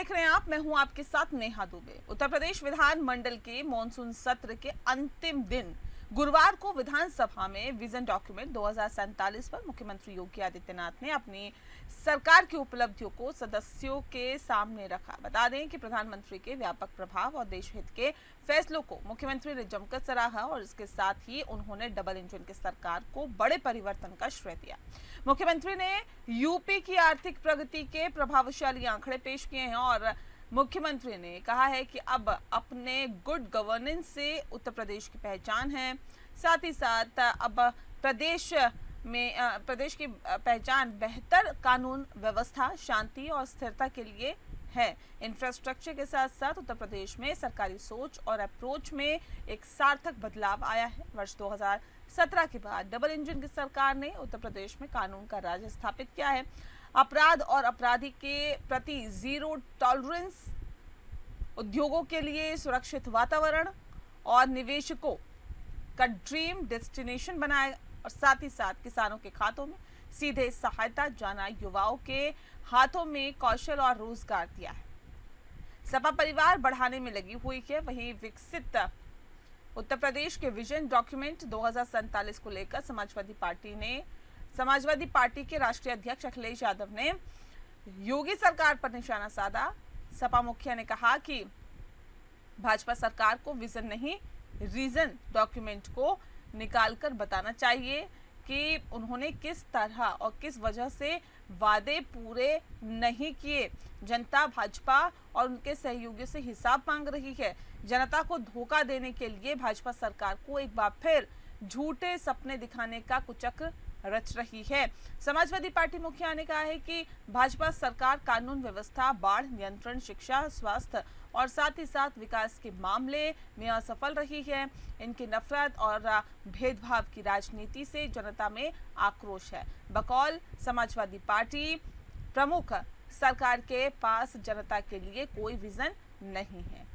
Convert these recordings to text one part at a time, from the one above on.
देख रहे हैं आप, मैं हूं आपके साथ नेहा दुबे। उत्तर प्रदेश विधानमंडल के मॉनसून सत्र के अंतिम दिन गुरुवार को विधानसभा में विजन डॉक्यूमेंट 2047 पर मुख्यमंत्री योगी आदित्यनाथ ने अपनी सरकार की उपलब्धियों को सदस्यों के सामने रखा। बता दें कि प्रधानमंत्री के व्यापक प्रभाव और देशहित के फैसलों को मुख्यमंत्री ने जमकर सराहा और इसके साथ ही उन्होंने डबल इंजन की सरकार को बड़े परिवर्तन का श्रेय दिया। मुख्यमंत्री ने यूपी की आर्थिक प्रगति के प्रभावशाली आंकड़े पेश किए हैं और मुख्यमंत्री ने कहा है कि अब अपने गुड गवर्नेंस से उत्तर प्रदेश की पहचान है। साथ ही साथ अब प्रदेश की पहचान बेहतर कानून व्यवस्था, शांति और स्थिरता के लिए है। इंफ्रास्ट्रक्चर के साथ साथ उत्तर प्रदेश में सरकारी सोच और अप्रोच में एक सार्थक बदलाव आया है। वर्ष 2017 के बाद डबल इंजन की सरकार ने उत्तर प्रदेश में कानून का राज स्थापित किया है। अपराध और अपराधी के प्रति जीरो टॉलरेंस, उद्योगों के लिए सुरक्षित वातावरण और निवेशकों का ड्रीम डेस्टिनेशन बनाया और साथ ही साथ किसानों के खातों में सीधे सहायता जाना, युवाओं के हाथों में कौशल और रोजगार दिया है। सपा परिवार बढ़ाने में लगी हुई है। वहीं विकसित उत्तर प्रदेश के विजन डॉक्यूमेंट 2047 को लेकर समाजवादी पार्टी के राष्ट्रीय अध्यक्ष अखिलेश यादव ने योगी सरकार पर निशाना साधा। सपा मुखिया ने कहा कि भाजपा सरकार को विजन नहीं, रीजन डॉक्यूमेंट को निकालकर बताना चाहिए कि उन्होंने किस तरह और किस वजह से वादे पूरे नहीं किए। जनता भाजपा और उनके सहयोगियों से हिसाब मांग रही है। जनता को धोखा देने के लिए भाजपा सरकार को एक बार फिर झूठे सपने दिखाने का कुचक्र रच रही है। समाजवादी पार्टी मुखिया ने कहा है कि भाजपा सरकार कानून व्यवस्था, बाढ़ नियंत्रण, शिक्षा, स्वास्थ्य और साथ ही साथ विकास के मामले में असफल रही है। इनकी नफरत और भेदभाव की राजनीति से जनता में आक्रोश है। बकौल समाजवादी पार्टी प्रमुख, सरकार के पास जनता के लिए कोई विजन नहीं है।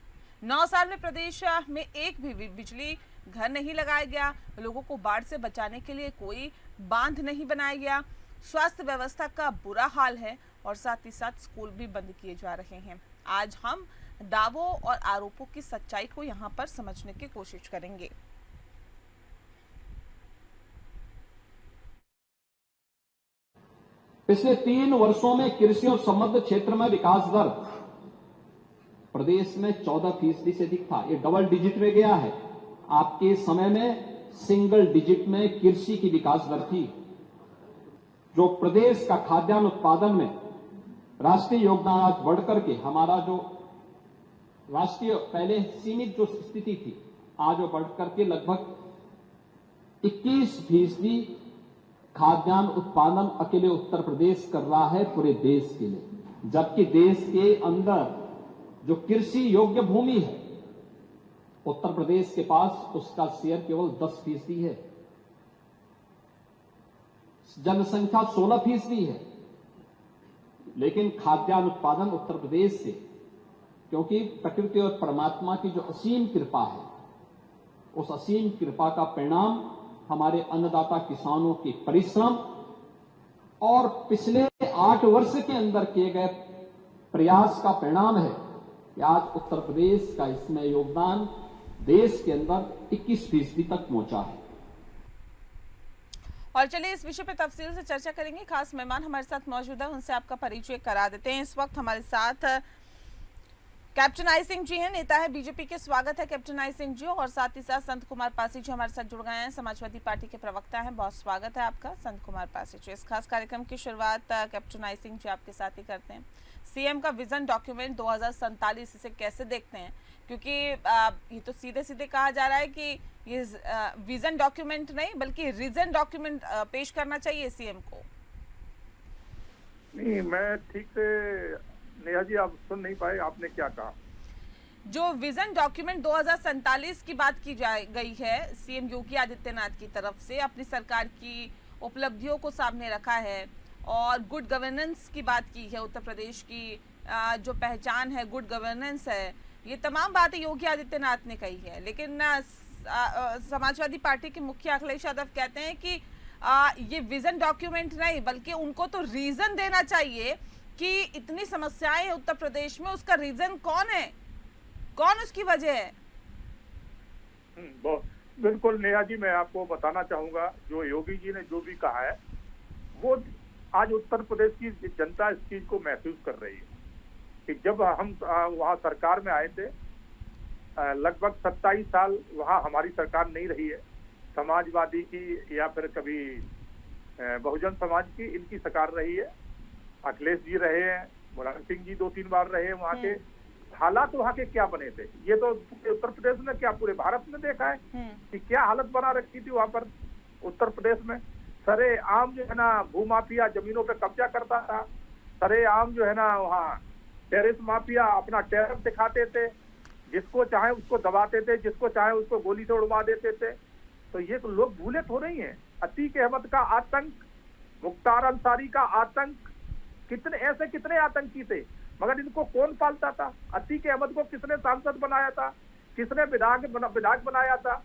9 साल में प्रदेश में एक भी बिजली घर नहीं लगाया गया। लोगों को बाढ़ से बचाने के लिए कोई बांध नहीं बनाया गया। स्वास्थ्य व्यवस्था का बुरा हाल है और साथ ही साथ स्कूल भी बंद किए जा रहे हैं। आज हम दावों और आरोपों की सच्चाई को यहां पर समझने की कोशिश करेंगे। पिछले 3 वर्षों में कृषि और संबद्ध क्षेत्र में विकास दर प्रदेश में 14% से अधिक था। ये डबल डिजिट में गया है। आपके समय में सिंगल डिजिट में कृषि की विकास दर थी। जो प्रदेश का खाद्यान्न उत्पादन में राष्ट्रीय योगदान आज बढ़कर के हमारा जो राष्ट्रीय पहले सीमित जो स्थिति थी, आज वो बढ़कर के लगभग 21% खाद्यान्न उत्पादन अकेले उत्तर प्रदेश कर रहा है पूरे देश के लिए, जबकि देश के अंदर जो कृषि योग्य भूमि है उत्तर प्रदेश के पास उसका शेयर केवल 10% है। जनसंख्या 16% है, लेकिन खाद्यान्न उत्पादन उत्तर प्रदेश से, क्योंकि प्रकृति और परमात्मा की जो असीम कृपा है, उस असीम कृपा का परिणाम हमारे अन्नदाता किसानों के परिश्रम और पिछले 8 वर्ष के अंदर किए गए प्रयास का परिणाम है कि आज उत्तर प्रदेश का इसमें योगदान देश के अंदर 21% तक पहुंचा है। और चलिए इस विषय पर तफसील से चर्चा करेंगे। खास मेहमान हमारे साथ मौजूद है, उनसे आपका परिचय करा देते हैं। इस वक्त हमारे साथ कैप्टन आई सिंह जी हैं, नेता है बीजेपी के। स्वागत है कैप्टन आई सिंह जी। और साथ ही साथ संत कुमार पासी जी हमारे साथ जुड़ गए हैं, समाजवादी पार्टी के प्रवक्ता हैं। बहुत स्वागत है आपका संत कुमार पासी जी। इस खास कार्यक्रम की शुरुआत कैप्टन आई सिंह जी आपके साथ ही करते हैं। सीएम का विजन डॉक्यूमेंट 2047 इसे कैसे देखते हैं? क्योंकि ये तो सीधे सीधे कहा जा रहा है कि ये विजन डॉक्यूमेंट नहीं बल्कि रीजन डॉक्यूमेंट पेश करना चाहिए सीएम को। नहीं, मैं ठीक से नेहा जी आप सुन नहीं पाए, आपने क्या कहा? जो विजन डॉक्यूमेंट 2047 की बात की गई है सीएम योगी आदित्यनाथ की तरफ से, अपनी सरकार की उपलब्धियों को सामने रखा है और गुड गवर्नेंस की बात की है। उत्तर प्रदेश की जो पहचान है, गुड गवर्नेंस है, ये तमाम बातें योगी आदित्यनाथ ने कही है। लेकिन समाजवादी पार्टी के मुखिया अखिलेश यादव कहते हैं कि ये विजन डॉक्यूमेंट नहीं बल्कि उनको तो रीजन देना चाहिए कि इतनी समस्याएं हैं उत्तर प्रदेश में, उसका रीजन कौन है, कौन उसकी वजह है? बिल्कुल नेहा जी, मैं आपको बताना चाहूंगा, जो योगी जी ने जो भी कहा है वो आज उत्तर प्रदेश की जनता इस चीज को महसूस कर रही है कि जब हम वहाँ सरकार में आए थे, लगभग 27 साल वहाँ हमारी सरकार नहीं रही है, समाजवादी की या फिर कभी बहुजन समाज की इनकी सरकार रही है। अखिलेश जी रहे हैं, मुलायम सिंह जी 2-3 बार रहे हैं। वहाँ के हालात वहाँ के क्या बने थे, ये तो उत्तर प्रदेश में क्या पूरे भारत में देखा है कि क्या हालत बना रखी थी वहाँ पर उत्तर प्रदेश में। सरे आम जो है ना भूमाफिया जमीनों पे कब्जा करता था, सरे आम जो है ना वहाँ टेरिस माफिया अपना टेरर दिखाते थे, जिसको चाहे उसको दबाते थे, जिसको चाहे उसको गोली से उड़वा देते थे। तो ये तो लोग भूले थोड़े ही हैं। अतीक अहमद का आतंक, मुख्तार अंसारी का आतंक, कितने आतंकी थे, मगर इनको कौन पालता था? अतीक अहमद को किसने सांसद बनाया था, किसने विधायक बनाया था?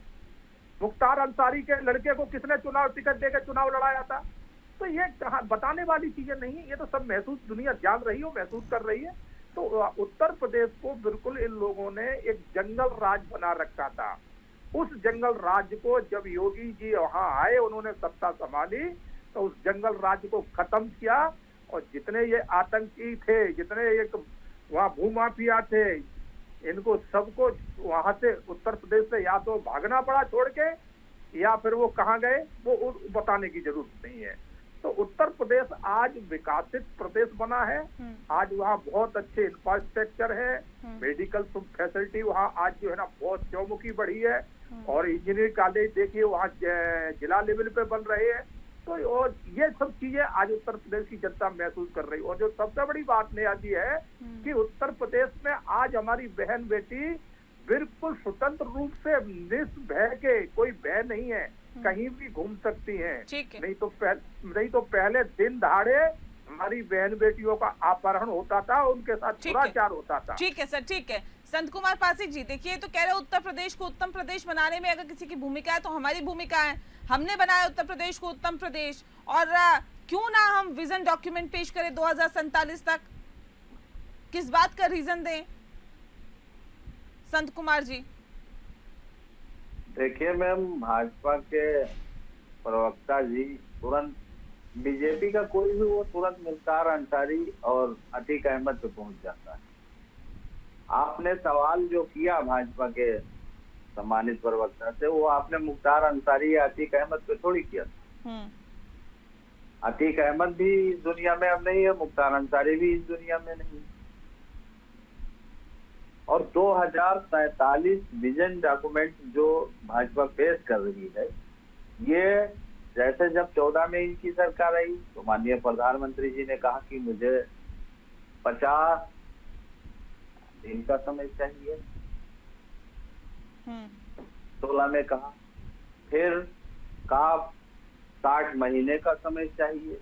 मुख्तार अंसारी के लड़के को किसने चुनाव टिकट देकर चुनाव लड़ाया था? तो ये कहाँ बताने वाली चीजें नहीं, ये तो सब महसूस दुनिया जान रही हो, महसूस कर रही है। तो उत्तर प्रदेश को बिल्कुल इन लोगों ने एक जंगल राज बना रखा था। उस जंगल राज को जब योगी जी वहां आए, उन्होंने सत्ता संभाली, तो उस जंगल राज को खत्म किया। और जितने ये आतंकी थे, जितने एक वहाँ भूमाफिया थे, इनको सबको वहां से उत्तर प्रदेश से या तो भागना पड़ा छोड़ के, या फिर वो कहाँ गए वो बताने की जरूरत नहीं है। तो उत्तर प्रदेश आज विकसित प्रदेश बना है। आज वहाँ बहुत अच्छे इंफ्रास्ट्रक्चर है, मेडिकल फैसिलिटी वहाँ आज जो है ना बहुत चौमुखी बढ़ी है, और इंजीनियरिंग कॉलेज देखिए वहाँ जिला लेवल पे बन रहे हैं। तो और ये सब चीजें आज उत्तर प्रदेश की जनता महसूस कर रही है। और जो सबसे बड़ी बात नेहा जी है कि उत्तर प्रदेश में आज हमारी बहन बेटी बिल्कुल स्वतंत्र रूप से निष्भय के, कोई भय नहीं है, कहीं भी घूम सकती हैं। नहीं तो पहले दिन दहाड़े हमारी बहन बेटियों का अपहरण होता था, उनके साथ दुराचार होता था। ठीक है सर, ठीक है। संत कुमार पासी जी, देखिए तो कह रहे उत्तर प्रदेश को उत्तम प्रदेश बनाने में अगर किसी की भूमिका है तो हमारी भूमिका है, हमने बनाया उत्तर प्रदेश को उत्तम प्रदेश, और क्यों ना हम विजन डॉक्यूमेंट पेश करें 2047 तक? किस बात का रीजन दें संत कुमार जी? देखिए मैम, भाजपा के प्रवक्ता जी तुरंत, बीजेपी का कोई भी वो तुरंत मुख्तार अंसारी और अतीक अहमद पे पहुंच जाता है। आपने सवाल जो किया भाजपा के सम्मानित प्रवक्ता से, वो आपने मुख्तार अंसारी या अतीक अहमद पे थोड़ी किया था। अतीक अहमद भी इस दुनिया में अब नहीं है, मुख्तार अंसारी भी इस दुनिया में नहीं है। और 2047 विजन डॉक्यूमेंट जो भाजपा पेश कर रही है, ये जैसे जब 14 में इनकी सरकार आई तो माननीय प्रधानमंत्री जी ने कहा कि मुझे 50 दिन का समय चाहिए, 16 में कहा, फिर कहा 60 महीने का समय चाहिए,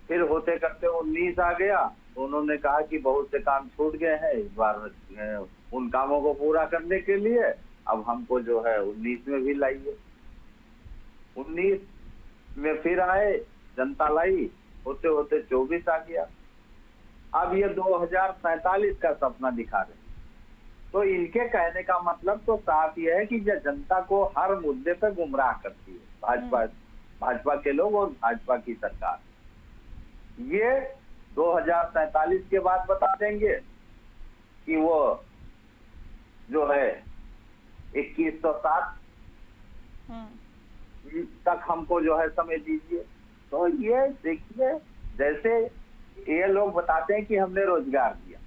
फिर होते करते 19 आ गया तो उन्होंने कहा कि बहुत से काम छूट गए हैं, इस बार उन कामों को पूरा करने के लिए अब हमको जो है 19 में भी लाइए। 19 में फिर आए, जनता लाई, होते होते 24 आ गया। अब ये 2047 का सपना दिखा रहे हैं। तो इनके कहने का मतलब तो साफ ये है कि ये जनता को हर मुद्दे पे गुमराह करती है भाजपा के लोग और भाजपा की सरकार। ये 2047 के बाद बता देंगे कि वो जो है 2160 तक हमको जो है समय दीजिए। तो ये देखिए, जैसे ये लोग बताते हैं कि हमने रोजगार दिया।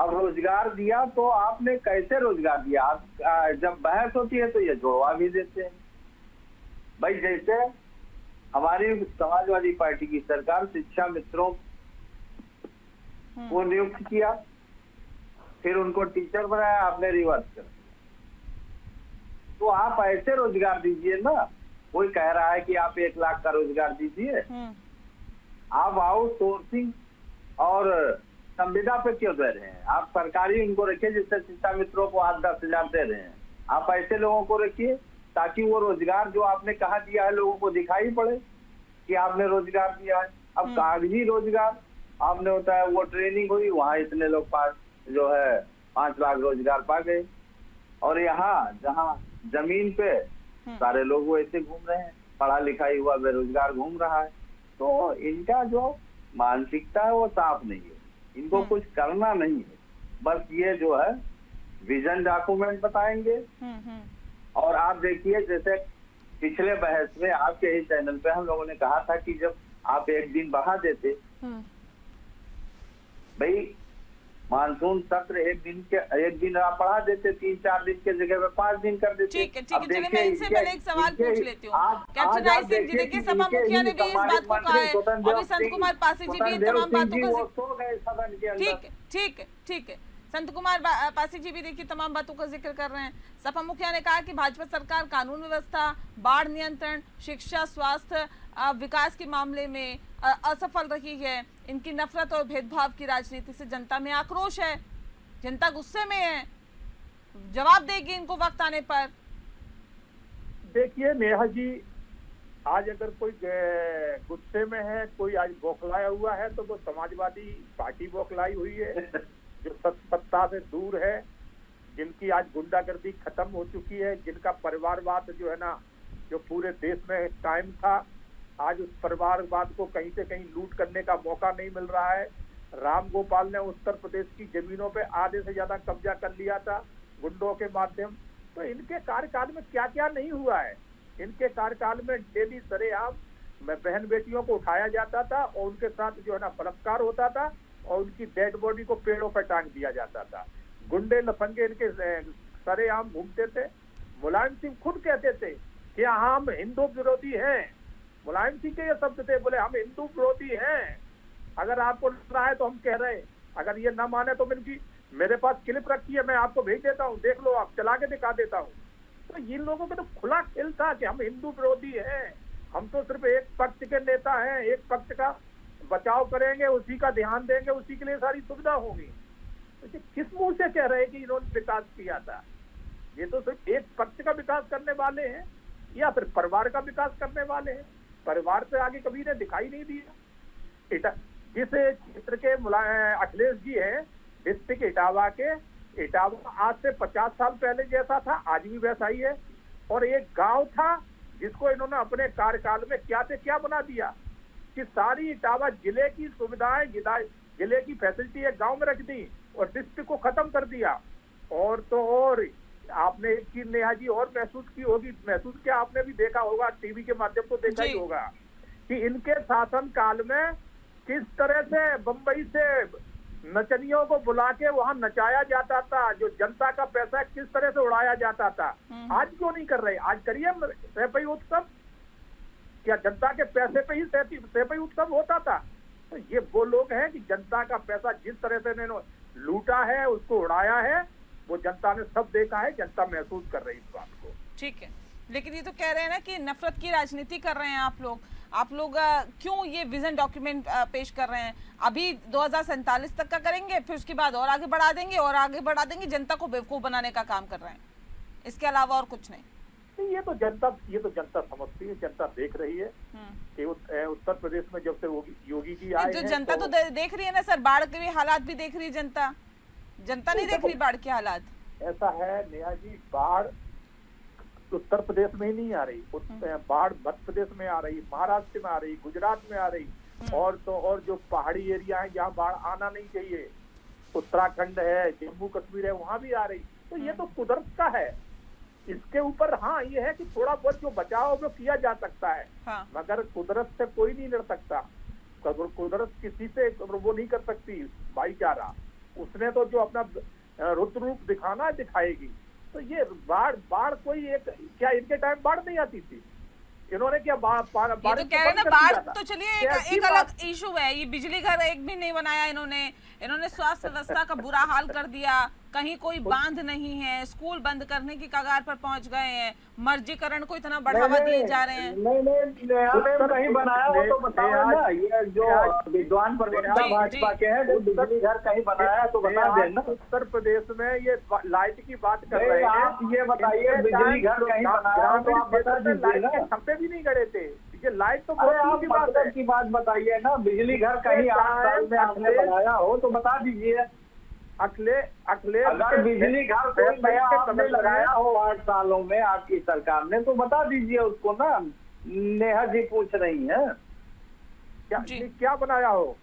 अब रोजगार दिया तो आपने कैसे रोजगार दिया? आप जब बहस होती है तो ये जोड़वा भी देते हैं। भाई जैसे हमारी समाजवादी पार्टी की सरकार शिक्षा मित्रों को नियुक्त किया, फिर उनको टीचर बनाया, आपने रिवर्स कर दिया। तो आप ऐसे रोजगार दीजिए ना। कोई कह रहा है कि आप 1 लाख का रोजगार दीजिए, आप आउटसोर्सिंग और संविदा पे क्यों दे रहे हैं? आप सरकारी उनको रखिए, जिससे शिक्षा मित्रों को 8-10 हजार दे रहे हैं। आप ऐसे लोगों को रखिए ताकि वो रोजगार जो आपने कहा दिया है लोगों को दिखाई पड़े कि आपने रोजगार दिया है। अब कागजी रोजगार आपने होता है वो ट्रेनिंग हुई, वहाँ इतने लोग पास जो है 5 लाख रोजगार पा गए। और यहाँ जहाँ जमीन पे सारे लोग वैसे घूम रहे हैं, पढ़ा लिखाई हुआ बेरोजगार घूम रहा है। तो इनका जो मानसिकता है वो साफ नहीं है, इनको कुछ करना नहीं है, बस ये जो है विजन डॉक्यूमेंट बताएंगे। और आप देखिए, जैसे पिछले बहस में आपके ही चैनल पे हम लोगों ने कहा था कि जब आप एक दिन बढ़ा देते, भाई मानसून सत्र एक दिन आप बढ़ा देते, 3-4 दिन के जगह पे 5 दिन कर देते। ठीक है, चलिए मैं इनसे पहले एक सवाल पूछ लेती हूँ। कैप्टन राय सिंह जी, देखिए सपा मुखिया ने भी इस बात को कहा है, अभी संत कुमार पासी जी भी तमाम बातों का ठीक है संत कुमार पासी जी भी देखिए तमाम बातों का जिक्र कर रहे हैं। सपा मुखिया ने कहा कि भाजपा सरकार कानून व्यवस्था, बाढ़ नियंत्रण, शिक्षा, स्वास्थ्य, विकास के मामले में असफल रही है। इनकी नफरत और भेदभाव की राजनीति से जनता में आक्रोश है, जनता गुस्से में है, जवाब देगी इनको वक्त आने पर। देखिए नेहा जी, आज अगर कोई गुस्से में है, कोई आज बौखलाया हुआ है, तो वो समाजवादी पार्टी बौखलाई हुई है, जो सत्ता से दूर है, जिनकी आज गुंडागर्दी खत्म हो चुकी है, जिनका परिवारवाद जो है ना, जो पूरे देश में कायम था, आज उस परिवारवाद को कहीं से कहीं लूट करने का मौका नहीं मिल रहा है। राम गोपाल ने उत्तर प्रदेश की जमीनों पे आधे से ज्यादा कब्जा कर लिया था गुंडों के माध्यम। तो इनके कार्यकाल में क्या क्या नहीं हुआ है। इनके कार्यकाल में डेली सरेआम बहन बेटियों को उठाया जाता था और उनके साथ जो है ना बलात्कार होता था और उनकी डेड बॉडी को पेड़ों पर टांग दिया जाता था। गुंडे लफंगे इनके सरेआम घूमते थे। मुलायम सिंह खुद कहते थे कि हम हिंदू विरोधी हैं। मुलायम सिंह के ये शब्द थे, बोले हम हिंदू विरोधी हैं। अगर आपको लग रहा है तो हम कह रहे हैं, अगर ये ना माने तो मेरे पास क्लिप रखी है, मैं आपको भेज देता हूँ, देख लो, आप चला के दिखा देता हूँ। तो इन लोगों का तो खुला खेल था कि हम हिंदू विरोधी हैं, हम तो सिर्फ एक पक्ष के नेता हैं, एक पक्ष का बचाव करेंगे, उसी का ध्यान देंगे, उसी के लिए सारी सुविधा होगी। तो किस मुंह से कह रहे हैं कि इन्होंने विकास किया था? ये तो सिर्फ एक पक्ष का विकास करने वाले हैं या फिर परिवार का विकास करने वाले हैं। परिवार से आगे कभी ने दिखाई नहीं दिया। जिस क्षेत्र के अखिलेश जी हैं, डिस्ट्रिक्ट इटावा के, इटावा आज से 50 साल पहले जैसा था आज भी वैसा ही है। और एक गांव था जिसको इन्होंने अपने कार्यकाल में क्या से क्या बना दिया कि सारी इटावा जिले की सुविधाएं, जिले की फैसिलिटी एक गांव में रख दी और डिस्ट्रिक्ट को खत्म कर दिया। और तो और आपने एक चीज नेहा जी और महसूस किया, आपने भी देखा होगा, टीवी के माध्यम से देखा ही होगा कि इनके शासन काल में किस तरह से बंबई से नचनियों को बुला के वहां नचाया जाता था, जो जनता का पैसा किस तरह से उड़ाया जाता था। आज क्यों नहीं कर रहे? आज करिए सैफई उत्सव, क्या जनता के पैसे पे ही सैफई उत्सव होता था? तो ये वो लोग हैं कि जनता का पैसा जिस तरह से इन्होंने लूटा है, उसको उड़ाया है, वो जनता ने सब देखा है, जनता महसूस कर रही है इस बात को। ठीक है, लेकिन ये तो कह रहे हैं ना कि नफरत की राजनीति कर रहे हैं आप लोग क्यों ये विजन डॉक्यूमेंट पेश कर रहे हैं? अभी 2047 तक का करेंगे, फिर उसके बाद और आगे बढ़ा देंगे और आगे बढ़ा देंगे, जनता को बेवकूफ बनाने का काम कर रहे हैं, इसके अलावा और कुछ नहीं। ये तो जनता समझती है, जनता देख रही है कि उत्तर प्रदेश में जब से योगी जी आए हैं, जनता तो देख रही है ना सर, बाढ़ के भी हालात भी देख रही है जनता नहीं देख रही बाढ़ के हालात। ऐसा है नेहा जी, बाढ़ उत्तर प्रदेश में ही नहीं आ रही, बाढ़ मध्य प्रदेश में आ रही, महाराष्ट्र में आ रही, गुजरात में आ रही, और तो और जो पहाड़ी एरिया है जहाँ बाढ़ आना नहीं चाहिए, उत्तराखंड है, जम्मू कश्मीर है, वहां भी आ रही। तो ये तो कुदरत का है। इसके ऊपर हाँ ये है कि थोड़ा बहुत जो बचाव वो किया जा सकता है, मगर कुदरत से कोई नहीं लड़ सकता। कुदरत किसी से वो नहीं कर सकती भाईचारा। उसने तो जो अपना रुद्र रूप दिखाएगी। तो ये बाढ़ कोई एक, क्या इनके टाइम बाढ़ नहीं आती थी? इन्होंने क्या बाढ़ तो कह रहे ना, बाढ़ तो चलिए एक अलग इशू है। ये बिजली घर एक भी नहीं बनाया इन्होंने स्वास्थ्य व्यवस्था का बुरा हाल कर दिया, कहीं कोई बांध नहीं है, स्कूल बंद करने की कगार पर पहुंच गए हैं, मर्जीकरण को इतना बढ़ावा दिए जा रहे हैं। नहीं कहीं बनाया हो तो बताओ ना। ये जो विद्वान प्रवक्ता भाजपा के हैं, जो बिजली घर कहीं बनाया तो बता देना। उत्तर प्रदेश में ये लाइट की बात कर रहे हैं, आप ये बताइए बिजली घर कहीं बनाया तो आप बता दीजिए ना। खंभे भी नहीं गड़े थे, ये लाइट तो अरे आप की बात है। मतलब की बात बताइए ना, बिजली घर कहीं 8 साल में आपने बनाया हो तो बता दीजिए। अखिलेश अगर बिजली घर कोई नया आपने लगाया हो 8 सालों में आपकी सरकार ने तो बता दीजिए उसको ना। नेहा जी पूछ रही है क्या बनाया हो?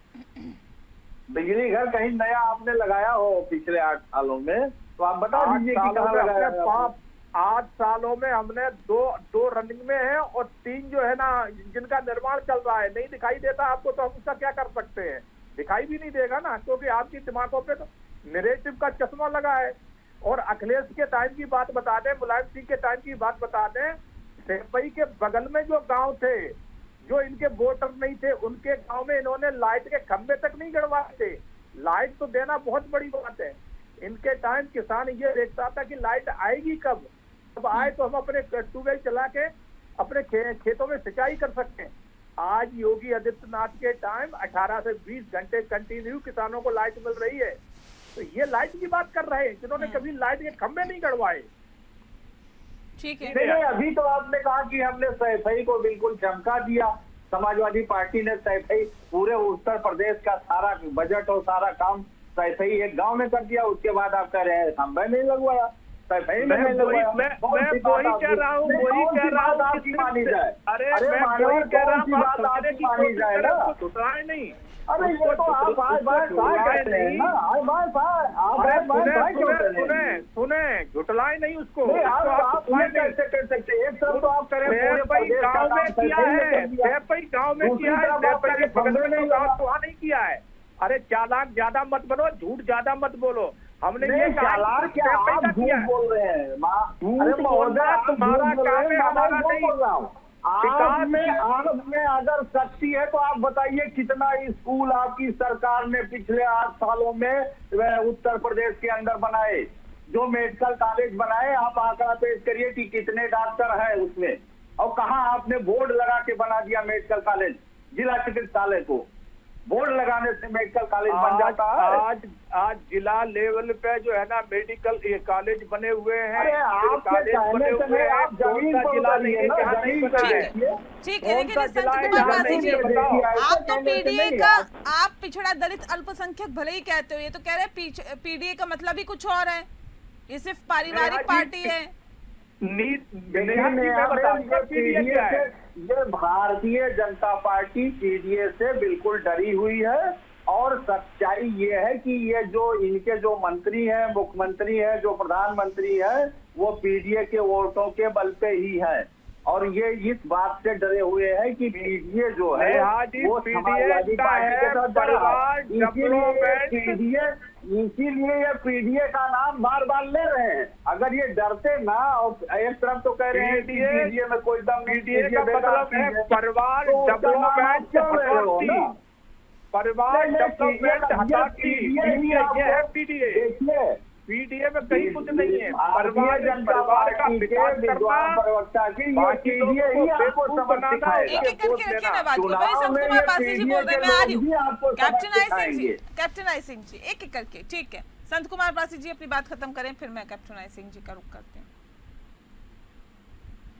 बिजली घर कहीं नया आपने लगाया हो पिछले 8 सालों में तो आप बता दीजिए कि कहाँ लगाया है। 8 सालों में हमने दो रनिंग में है और 3 जो है ना जिनका निर्माण चल रहा है। नहीं दिखाई देता आपको तो हम उसका क्या कर सकते हैं? दिखाई भी नहीं देगा ना, क्योंकि आपकी दिमागों पे तो नैरेटिव का चश्मा लगा है। और अखिलेश के टाइम की बात बता दें, मुलायम सिंह के टाइम की बात बता दें, सेपई के बगल में जो गांव थे, जो इनके वोटर नहीं थे, उनके गांव में इन्होंने लाइट के खंभे तक नहीं गड़वाए थे। लाइट तो देना बहुत बड़ी बात है। इनके टाइम किसान ये देखता था कि लाइट आएगी कब आए तो हम अपने ट्यूबवेल चला के अपने खेतों में सिंचाई कर सकते हैं। आज योगी आदित्यनाथ के टाइम 18 से 20 घंटे कंटिन्यू किसानों को लाइट मिल रही है। तो ये लाइट की बात कर रहे हैं जिन्होंने कभी लाइट के खंभे नहीं गड़वाए। ठीक है। नहीं, अभी तो आपने कहा कि हमने सैफई को बिल्कुल चमका दिया। समाजवादी पार्टी ने सैफई पूरे उत्तर प्रदेश का सारा बजट और सारा काम सैफई एक गांव में कर दिया। उसके बाद आप कह रहे हैं खंभे नहीं लगवाया, सैफई में नहीं लगवाया। मैं वही कह रहा हूँ आपकी मानी जाए। अरे मैं वही कह रहा हूँ बात आपकी मानी जाए ना। सुनाए नहीं। अरे ये तो आप सुने झुटलाए नहीं उसको। आप कैसे कर सकते? एक तरफ तो आप करें गाँव में किया है, गाँव में किया है, वहाँ नहीं किया है। अरे चालाक ज्यादा मत बनो, झूठ ज्यादा मत बोलो। हमने ये चालाक क्या आप झूठ बोल रहे हैं? अरे महोदय तुम्हारा काम है, हमारा नहीं। आप में अगर शक्ति है तो आप बताइए कितना स्कूल आपकी सरकार ने पिछले 8 सालों में उत्तर प्रदेश के अंदर बनाए, जो मेडिकल कॉलेज बनाए। आप आंकड़ा पेश करिए कि कितने डॉक्टर हैं उसमें, और कहाँ आपने बोर्ड लगा के बना दिया मेडिकल कॉलेज। जिला चिकित्सालय को बोर्ड लगाने से मेडिकल कॉलेज बन जाता है। आज जिला लेवल पे जो है ना मेडिकल कॉलेज बने हुए हैं। अरे आपके कहने से नहीं, आप जमीन पर उतरिए ना, जमीन पर देखिए। ठीक है, लेकिन संत कुमार पासी जी, आप तो पीडीए का, आप पिछड़ा दलित अल्पसंख्यक भले ही कहते हो, ये तो कह रहे हैं पीडीए का मतलब ही कुछ और है, ये सिर्फ पारिवारिक पार्टी है। ये भारतीय जनता पार्टी पीडीए से बिल्कुल डरी हुई है। और सच्चाई ये है कि ये जो इनके जो मंत्री हैं, मुख्यमंत्री हैं, जो प्रधानमंत्री हैं, वो पीडीए के वोटों के बल पे ही है। और ये इस बात से डरे हुए हैं कि पीडीए जो है वो समाजवादी पार्टी के साथ परिवार, इसीलिए ये पीडीए का नाम बार बार ले रहे हैं। अगर ये डरते ना, और एक तरफ तो कह रहे हैं कि पीडीए में कोई दम नहीं, पीडीए का मतलब है परिवार डेवलपमेंट, परिवार डेवलपमेंट हटाती, ये है पीडीए। देखिए पीडीए में कहीं कुछ नहीं है। परिवार का विकास करना, प्रवक्ता की पीडीए ही आपको समझ सिखाएगा। कैप्टन आई सिंह जी एक एक करके, ठीक है। संत कुमार पासी जी अपनी बात खत्म करें, फिर मैं कैप्टन आई सिंह जी का रुख करती हूँ।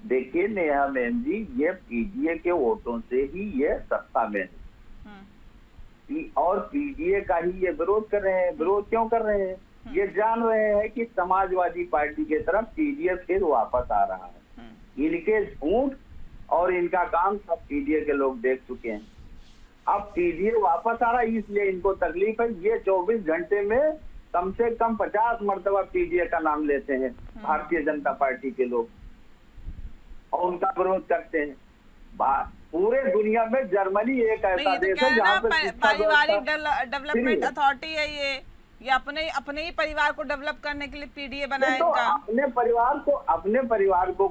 देखिए नेहा मैम जी, ये पीडीए के वोटों से ही ये सत्ता में है और पीडीए का ही ये विरोध कर रहे हैं। विरोध क्यों कर रहे हैं? ये जान रहे हैं कि समाजवादी पार्टी की तरफ पीडीए फिर वापस आ रहा है। इनके झूठ और इनका काम सब पीडीए के लोग देख चुके हैं। अब पीडीए वापस आ रहा है, इसलिए इनको तकलीफ है। ये 24 घंटे में कम से कम 50 मरतबा पीडीए का नाम लेते हैं भारतीय जनता पार्टी के लोग और उनका विरोध करते हैं। पूरे दुनिया में जर्मनी एक ऐसा देश है जहाँ पे पारिवारिक डेवलपमेंट अथॉरिटी है। ये अपने ही परिवार को डेवलप करने के लिए पीडीए बनाया तो अपने परिवार को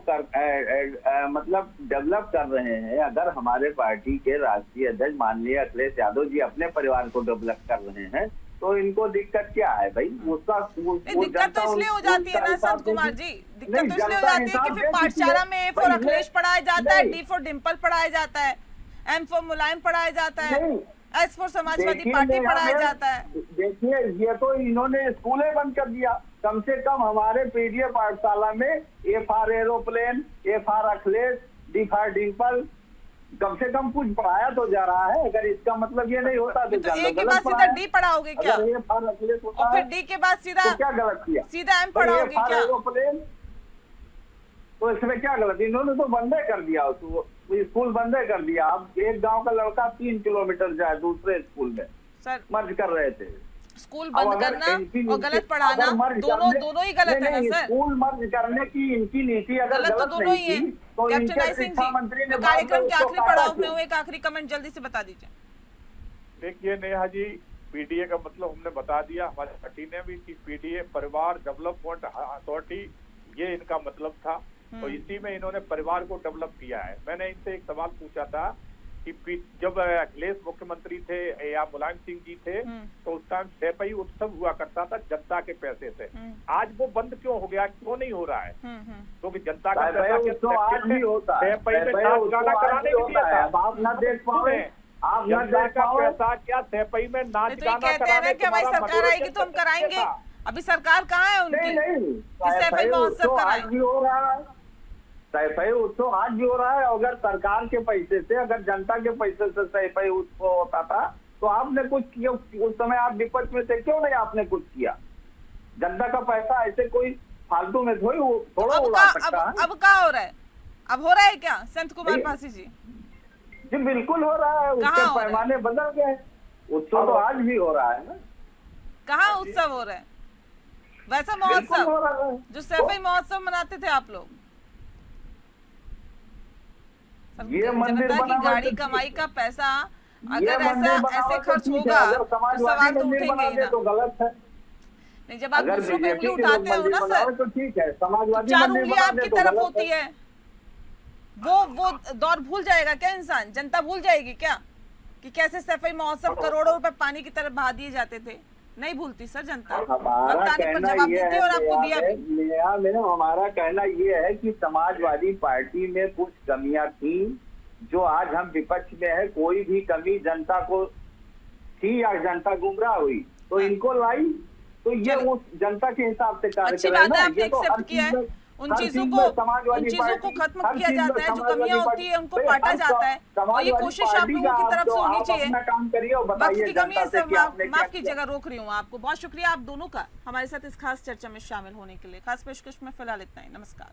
मतलब डेवलप कर रहे हैं। अगर हमारे पार्टी के राष्ट्रीय अध्यक्ष माननीय अखिलेश यादव जी अपने परिवार को डेवलप कर रहे हैं तो इनको दिक्कत क्या है भाई? उसका दिक्कत तो इसलिए हो जाती है ना संत कुमार जी, दिक्कत तो इसलिए हो जाती है कि फिर पाठशाला में ए फॉर अखिलेश पढ़ाया जाता है, डी फॉर डिम्पल पढ़ाया जाता है, एम फॉर मुलायम पढ़ाया जाता है, एस फॉर समाजवादी पार्टी पढ़ाया जाता है। देखिए ये तो इन्होंने स्कूलें बंद कर दिया। कम से कम हमारे पीडीए पाठशाला में A for aeroplane, A for Akhilesh, D for Dimple, कम से कम कुछ पढ़ाया तो जा रहा है। अगर इसका मतलब ये नहीं होता तो ए के बाद सीधा डी पढ़ाओगे क्या? और फिर डी के बाद सीधा तो क्या गलत किया? सीधा एम पढ़ाओगे क्या? तो इसमें क्या गलत? इन्होंने तो बंदे कर दिया उसको, स्कूल बंदे कर दिया। अब एक गांव का लड़का 3 किलोमीटर जाए दूसरे स्कूल में, सर मर्ज कर रहे थे। स्कूल बंद करना और गलत पढ़ाना दोनों ही गलत है ना सर? स्कूल मर्ज करने की इनकी नीति अगर गलत तो दोनों ही है। तो कैप्टन आई सिंह जी, मैं कार्यक्रम के आखिरी पड़ाव में हूँ, एक आखिरी कमेंट जल्दी से बता दीजिए। देखिए नेहा जी, पीडीए का मतलब हमने बता दिया, हमारे पार्टी ने भी, कि पीडीए परिवार डेवलपमेंट अथॉरिटी, ये इनका मतलब था। तो इसी में इन्होंने परिवार को डेवलप किया है। मैंने इनसे एक सवाल पूछा था कि जब अखिलेश मुख्यमंत्री थे या मुलायम सिंह जी थे, तो उस टाइम सैपई उत्सव हुआ करता था जनता के पैसे से। आज वो बंद क्यों हो गया, क्यों नहीं हो रहा है? क्योंकि जनता का पैसा आज भी होता है, सैपई में नाच गाना कराने के लिए था। आप न देख पाओ, आप न जनता देख का पाओ। पैसा क्या सैपई में नाच तो ये गाना कहते हैं ना कि हमारी सरकार आएगी तो हम कराएंगे। अभी सरकार कहाँ है उनकी कि सैफई महोत्सव कराएं? आज भी हो रहा है, सैफई उत्सव आज भी हो रहा है। अगर सरकार के पैसे से, अगर जनता के पैसे से सैफई उत्सव होता था तो आपने कुछ किया? उस समय आप विपक्ष में थे, क्यों नहीं आपने कुछ किया? जनता का पैसा ऐसे कोई फालतू में थोड़ा उड़ा सकता है। अब क्या हो रहा है? अब हो रहा है क्या संत कुमार पासी जी? जी बिल्कुल हो रहा है, उसके पैमाने बदल गए। उत्सव तो आज भी हो रहा है ना। कहाँ उत्सव हो रहा है? वैसा महोत्सव जो सैफई महोत्सव मनाते थे आप लोग। ये मंदिर जनता की गाड़ी कमाई का पैसा अगर ऐसे खर्च होगा तो सवाल तो उठेंगे ही ना। तो गलत है। नहीं, जब आप दूसरों पे उंगली उठाते हो ना सर, तो ठीक है, समाजवादी 4 उंगली आपकी तरफ होती है। वो दौर भूल जाएगा क्या इंसान? जनता भूल जाएगी क्या कि कैसे सैफई महोत्सव करोड़ों रुपए पानी की तरफ बहा दिए जाते थे? नहीं भूलती सर जनता। हमारा कहना ये है, हमारा कहना ये है कि समाजवादी पार्टी में कुछ कमियां थी जो आज हम विपक्ष में है। कोई भी कमी जनता को थी या जनता गुमराह हुई तो इनको लाई, तो ये वो जनता के हिसाब से कार्य अच्छी बात है, आपने एक्सेप्ट किया है। उन चीजों को खत्म किया जाता है, जो कमियां होती है उनको काटा जाता है, और ये कोशिश आप लोगों की तरफ से होनी चाहिए। काम करिए और वक्त बताइए की कमी है सर, माफ कीजिएगा, रोक रही हूँ आपको। बहुत शुक्रिया आप दोनों का हमारे साथ इस खास चर्चा में शामिल होने के लिए। खास पेशकश में फिलहाल इतना ही। नमस्कार।